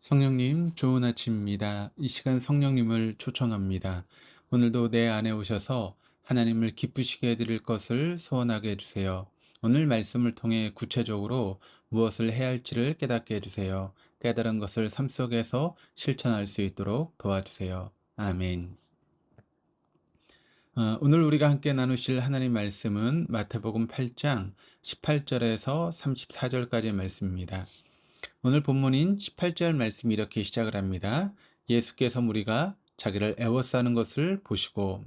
성령님, 좋은 아침입니다. 이 시간 성령님을 초청합니다. 오늘도 내 안에 오셔서 하나님을 기쁘시게 해드릴 것을 소원하게 해주세요. 오늘 말씀을 통해 구체적으로 무엇을 해야 할지를 깨닫게 해주세요. 깨달은 것을 삶 속에서 실천할 수 있도록 도와주세요. 아멘. 오늘 우리가 함께 나누실 하나님 말씀은 마태복음 8장 18절에서 34절까지의 말씀입니다. 오늘 본문인 18절 말씀이 이렇게 시작을 합니다. 예수께서 무리가 자기를 애워싸는 것을 보시고,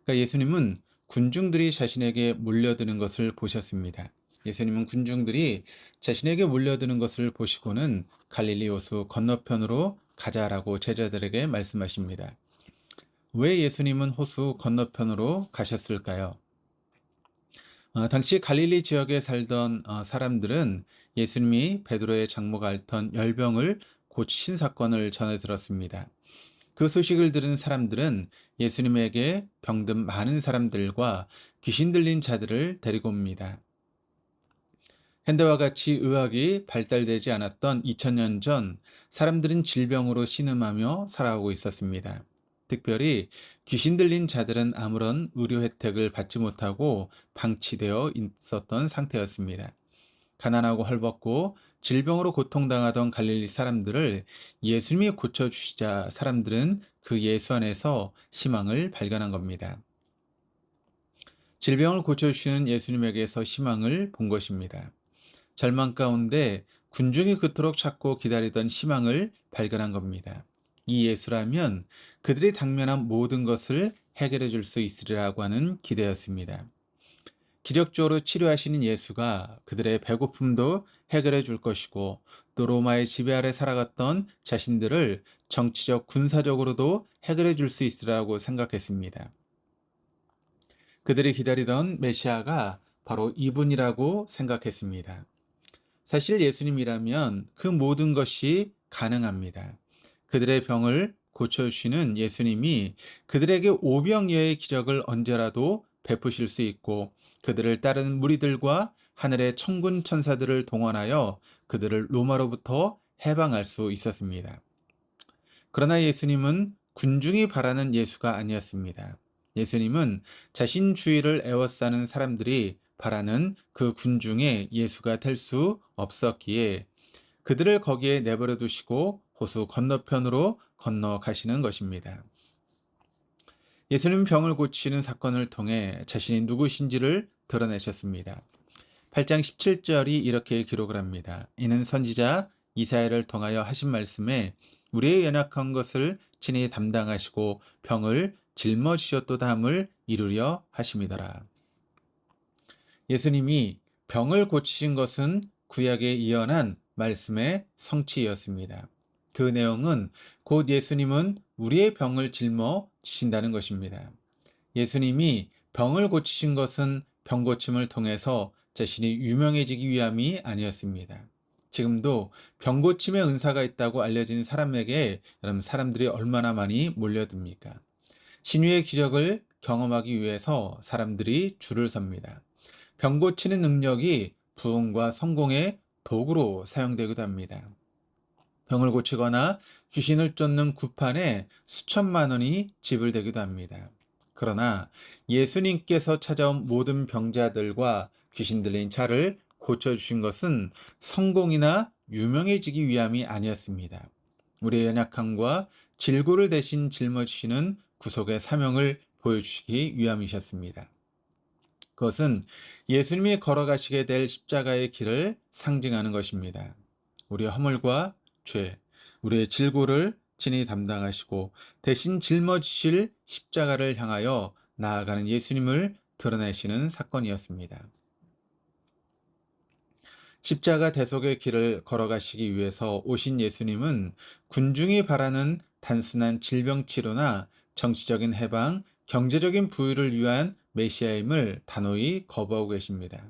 그러니까 예수님은 군중들이 자신에게 몰려드는 것을 보셨습니다. 예수님은 군중들이 자신에게 몰려드는 것을 보시고는 갈릴리 호수 건너편으로 가자라고 제자들에게 말씀하십니다. 왜 예수님은 호수 건너편으로 가셨을까요? 당시 갈릴리 지역에 살던 사람들은 예수님이 베드로의 장모가 앓던 열병을 고치신 사건을 전해 들었습니다. 그 소식을 들은 사람들은 예수님에게 병든 많은 사람들과 귀신 들린 자들을 데리고 옵니다. 현대와 같이 의학이 발달되지 않았던 2000년 전 사람들은 질병으로 신음하며 살아오고 있었습니다. 특별히 귀신 들린 자들은 아무런 의료 혜택을 받지 못하고 방치되어 있었던 상태였습니다. 가난하고 헐벗고 질병으로 고통당하던 갈릴리 사람들을 예수님이 고쳐주시자 사람들은 그 예수 안에서 희망을 발견한 겁니다. 질병을 고쳐주시는 예수님에게서 희망을 본 것입니다. 절망 가운데 군중이 그토록 찾고 기다리던 희망을 발견한 겁니다. 이 예수라면 그들이 당면한 모든 것을 해결해 줄 수 있으리라고 하는 기대였습니다. 기적적으로 치료하시는 예수가 그들의 배고픔도 해결해 줄 것이고 또 로마의 지배 아래 살아갔던 자신들을 정치적 군사적으로도 해결해 줄 수 있으리라고 생각했습니다. 그들이 기다리던 메시아가 바로 이분이라고 생각했습니다. 사실 예수님이라면 그 모든 것이 가능합니다. 그들의 병을 고쳐주시는 예수님이 그들에게 오병이어의 기적을 언제라도 베푸실 수 있고 그들을 따르는 무리들과 하늘의 천군 천사들을 동원하여 그들을 로마로부터 해방할 수 있었습니다. 그러나 예수님은 군중이 바라는 예수가 아니었습니다. 예수님은 자신 주위를 에워싸는 사람들이 바라는 그 군중의 예수가 될 수 없었기에 그들을 거기에 내버려 두시고 호수 건너편으로 건너가시는 것입니다. 예수님 병을 고치는 사건을 통해 자신이 누구신지를 드러내셨습니다. 8장 17절이 이렇게 기록을 합니다. 이는 선지자 이사야를 통하여 하신 말씀에 우리의 연약한 것을 친히 담당하시고 병을 짊어지셨도다 함을 이루려 하심이더라. 예수님이 병을 고치신 것은 구약에 이어난 말씀의 성취였습니다. 그 내용은 곧 예수님은 우리의 병을 짊어지신다는 것입니다. 예수님이 병을 고치신 것은 병 고침을 통해서 자신이 유명해지기 위함이 아니었습니다. 지금도 병 고침의 은사가 있다고 알려진 사람에게 여러분 사람들이 얼마나 많이 몰려듭니까? 신유의 기적을 경험하기 위해서 사람들이 줄을 섭니다. 병 고치는 능력이 부흥과 성공의 도구로 사용되기도 합니다. 병을 고치거나 귀신을 쫓는 구판에 수천만 원이 지불되기도 합니다. 그러나 예수님께서 찾아온 모든 병자들과 귀신 들린 자를 고쳐주신 것은 성공이나 유명해지기 위함이 아니었습니다. 우리의 연약함과 질고를 대신 짊어지시는 구속의 사명을 보여주시기 위함이셨습니다. 그것은 예수님이 걸어가시게 될 십자가의 길을 상징하는 것입니다. 우리의 허물과 죄, 우리의 질고를 친히 담당하시고 대신 짊어지실 십자가를 향하여 나아가는 예수님을 드러내시는 사건이었습니다. 십자가 대속의 길을 걸어가시기 위해서 오신 예수님은 군중이 바라는 단순한 질병 치료나 정치적인 해방, 경제적인 부유를 위한 메시아임을 단호히 거부하고 계십니다.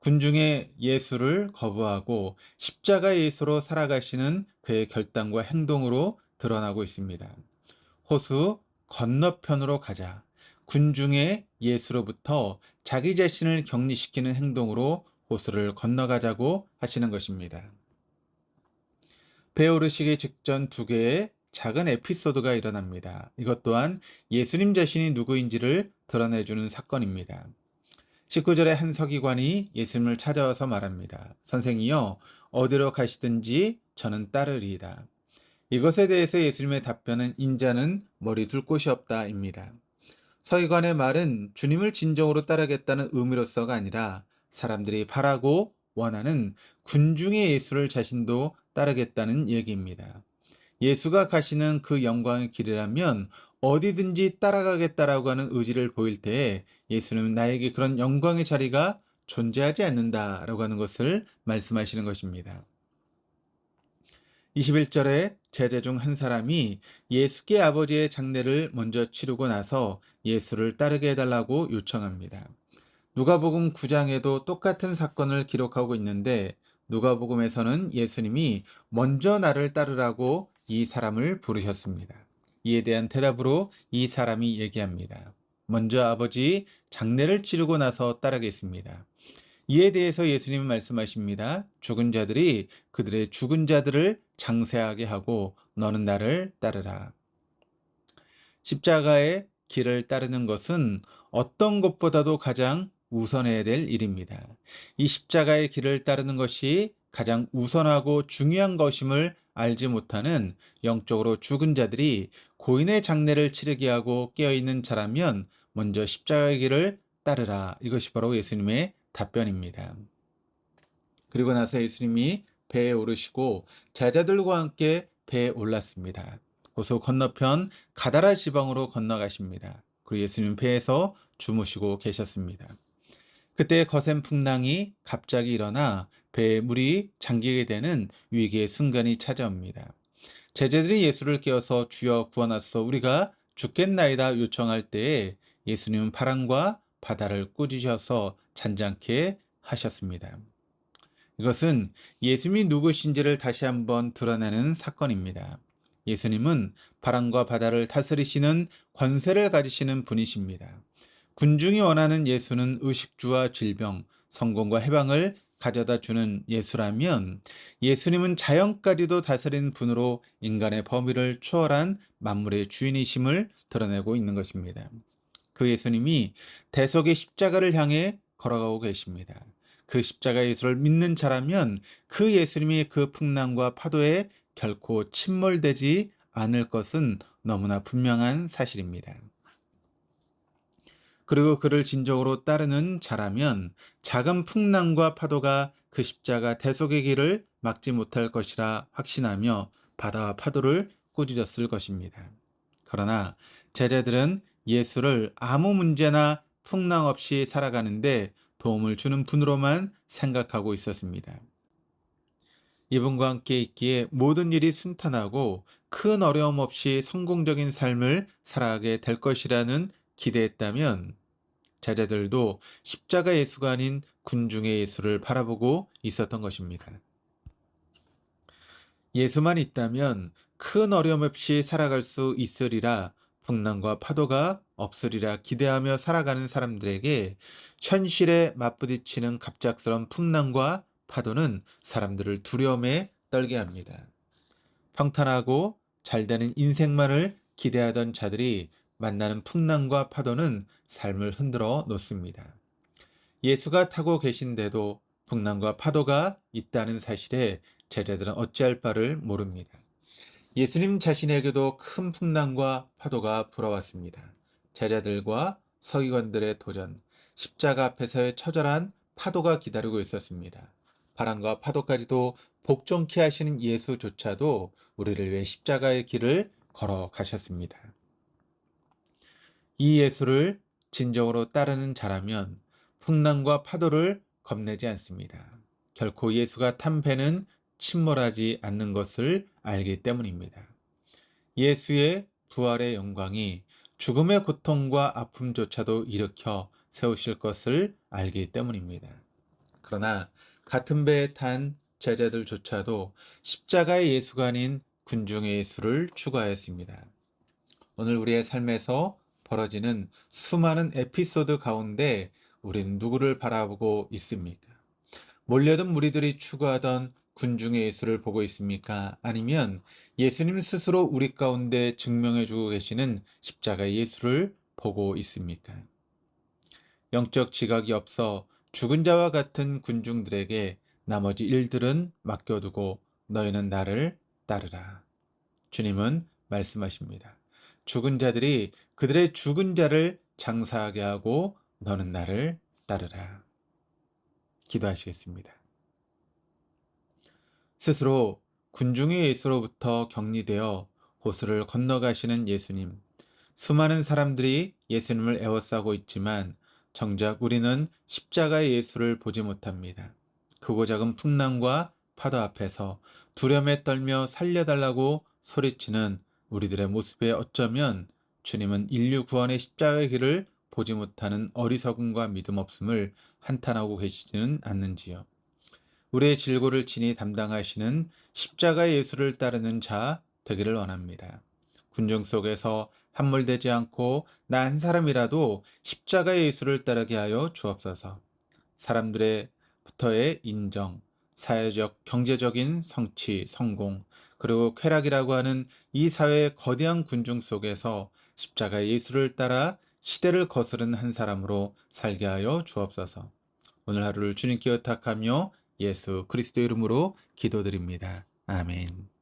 군중의 예수를 거부하고 십자가 예수로 살아가시는 그의 결단과 행동으로 드러나고 있습니다. 호수 건너편으로 가자. 군중의 예수로부터 자기 자신을 격리시키는 행동으로 호수를 건너가자고 하시는 것입니다. 배 오르시기 직전 두 개의 작은 에피소드가 일어납니다. 이것 또한 예수님 자신이 누구인지를 드러내주는 사건입니다. 19절에 한 서기관이 예수님을 찾아와서 말합니다. 선생이여, 어디로 가시든지 저는 따르리이다. 이것에 대해서 예수님의 답변은 인자는 머리 둘 곳이 없다입니다. 서기관의 말은 주님을 진정으로 따르겠다는 의미로서가 아니라 사람들이 바라고 원하는 군중의 예수를 자신도 따르겠다는 얘기입니다. 예수가 가시는 그 영광의 길이라면 어디든지 따라가겠다라고 하는 의지를 보일 때에 예수님은 나에게 그런 영광의 자리가 존재하지 않는다라고 하는 것을 말씀하시는 것입니다. 21절에 제자 중 한 사람이 예수께 아버지의 장례를 먼저 치르고 나서 예수를 따르게 해달라고 요청합니다. 누가복음 9장에도 똑같은 사건을 기록하고 있는데 누가복음에서는 예수님이 먼저 나를 따르라고 이 사람을 부르셨습니다. 이에 대한 대답으로 이 사람이 얘기합니다. 먼저 아버지 장례를 치르고 나서 따르겠습니다. 이에 대해서 예수님은 말씀하십니다. 죽은 자들이 그들의 죽은 자들을 장세하게 하고 너는 나를 따르라. 십자가의 길을 따르는 것은 어떤 것보다도 가장 우선해야 될 일입니다. 이 십자가의 길을 따르는 것이 가장 우선하고 중요한 것임을 알지 못하는 영적으로 죽은 자들이 고인의 장례를 치르게 하고 깨어있는 자라면 먼저 십자가의 길을 따르라. 이것이 바로 예수님의 답변입니다. 그리고 나서 예수님이 배에 오르시고 제자들과 함께 배에 올랐습니다. 호수 건너편 가다라 지방으로 건너가십니다. 그리고 예수님 배에서 주무시고 계셨습니다. 그때 거센 풍랑이 갑자기 일어나 배에 물이 잠기게 되는 위기의 순간이 찾아옵니다. 제자들이 예수를 깨워서 주여 구원하소서 우리가 죽겠나이다 요청할 때에 예수님은 바람과 바다를 꾸짖으셔서 잔잔케 하셨습니다. 이것은 예수님이 누구신지를 다시 한번 드러내는 사건입니다. 예수님은 바람과 바다를 다스리시는 권세를 가지시는 분이십니다. 군중이 원하는 예수는 의식주와 질병, 성공과 해방을 가져다 주는 예수라면 예수님은 자연까지도 다스리는 분으로 인간의 범위를 초월한 만물의 주인이심을 드러내고 있는 것입니다. 그 예수님이 대속의 십자가를 향해 걸어가고 계십니다. 그 십자가 예수를 믿는 자라면 그 예수님이 그 풍랑과 파도에 결코 침몰되지 않을 것은 너무나 분명한 사실입니다. 그리고 그를 진정으로 따르는 자라면 작은 풍랑과 파도가 그 십자가 대속의 길을 막지 못할 것이라 확신하며 바다와 파도를 꾸짖었을 것입니다. 그러나 제자들은 예수를 아무 문제나 풍랑 없이 살아가는데 도움을 주는 분으로만 생각하고 있었습니다. 이분과 함께 있기에 모든 일이 순탄하고 큰 어려움 없이 성공적인 삶을 살아가게 될 것이라는 기대했다면 제자들도 십자가 예수가 아닌 군중의 예수를 바라보고 있었던 것입니다. 예수만 있다면 큰 어려움 없이 살아갈 수 있으리라 풍랑과 파도가 없으리라 기대하며 살아가는 사람들에게 현실에 맞부딪히는 갑작스러운 풍랑과 파도는 사람들을 두려움에 떨게 합니다. 평탄하고 잘되는 인생만을 기대하던 자들이 만나는 풍랑과 파도는 삶을 흔들어 놓습니다. 예수가 타고 계신데도 풍랑과 파도가 있다는 사실에 제자들은 어찌할 바를 모릅니다. 예수님 자신에게도 큰 풍랑과 파도가 불어왔습니다. 제자들과 서기관들의 도전, 십자가 앞에서의 처절한 파도가 기다리고 있었습니다. 바람과 파도까지도 복종케 하시는 예수조차도 우리를 위해 십자가의 길을 걸어가셨습니다. 이 예수를 진정으로 따르는 자라면 풍랑과 파도를 겁내지 않습니다. 결코 예수가 탄 배는 침몰하지 않는 것을 알기 때문입니다. 예수의 부활의 영광이 죽음의 고통과 아픔조차도 일으켜 세우실 것을 알기 때문입니다. 그러나 같은 배에 탄 제자들조차도 십자가의 예수가 아닌 군중의 예수를 추구하였습니다. 오늘 우리의 삶에서 벌어지는 수많은 에피소드 가운데 우리는 누구를 바라보고 있습니까? 몰려든 무리들이 추구하던 군중의 예수를 보고 있습니까? 아니면 예수님 스스로 우리 가운데 증명해 주고 계시는 십자가의 예수를 보고 있습니까? 영적 지각이 없어 죽은 자와 같은 군중들에게 나머지 일들은 맡겨두고 너희는 나를 따르라. 주님은 말씀하십니다. 죽은 자들이 그들의 죽은 자를 장사하게 하고 너는 나를 따르라. 기도하시겠습니다. 스스로 군중의 예수로부터 격리되어 호수를 건너가시는 예수님. 수많은 사람들이 예수님을 애워싸고 있지만 정작 우리는 십자가의 예수를 보지 못합니다. 크고 작은 풍랑과 파도 앞에서 두려움에 떨며 살려달라고 소리치는 우리들의 모습에 어쩌면 주님은 인류 구원의 십자가의 길을 보지 못하는 어리석음과 믿음 없음을 한탄하고 계시지는 않는지요. 우리의 질고를 친히 담당하시는 십자가의 예수를 따르는 자 되기를 원합니다. 군중 속에서 함몰되지 않고 나 한 사람이라도 십자가의 예수를 따르게 하여 주옵소서. 사람들의부터의 인정, 사회적, 경제적인 성취, 성공, 그리고 쾌락이라고 하는 이 사회의 거대한 군중 속에서 십자가의 예수를 따라 시대를 거스른 한 사람으로 살게 하여 주옵소서. 오늘 하루를 주님께 의탁하며 예수 그리스도 이름으로 기도드립니다. 아멘.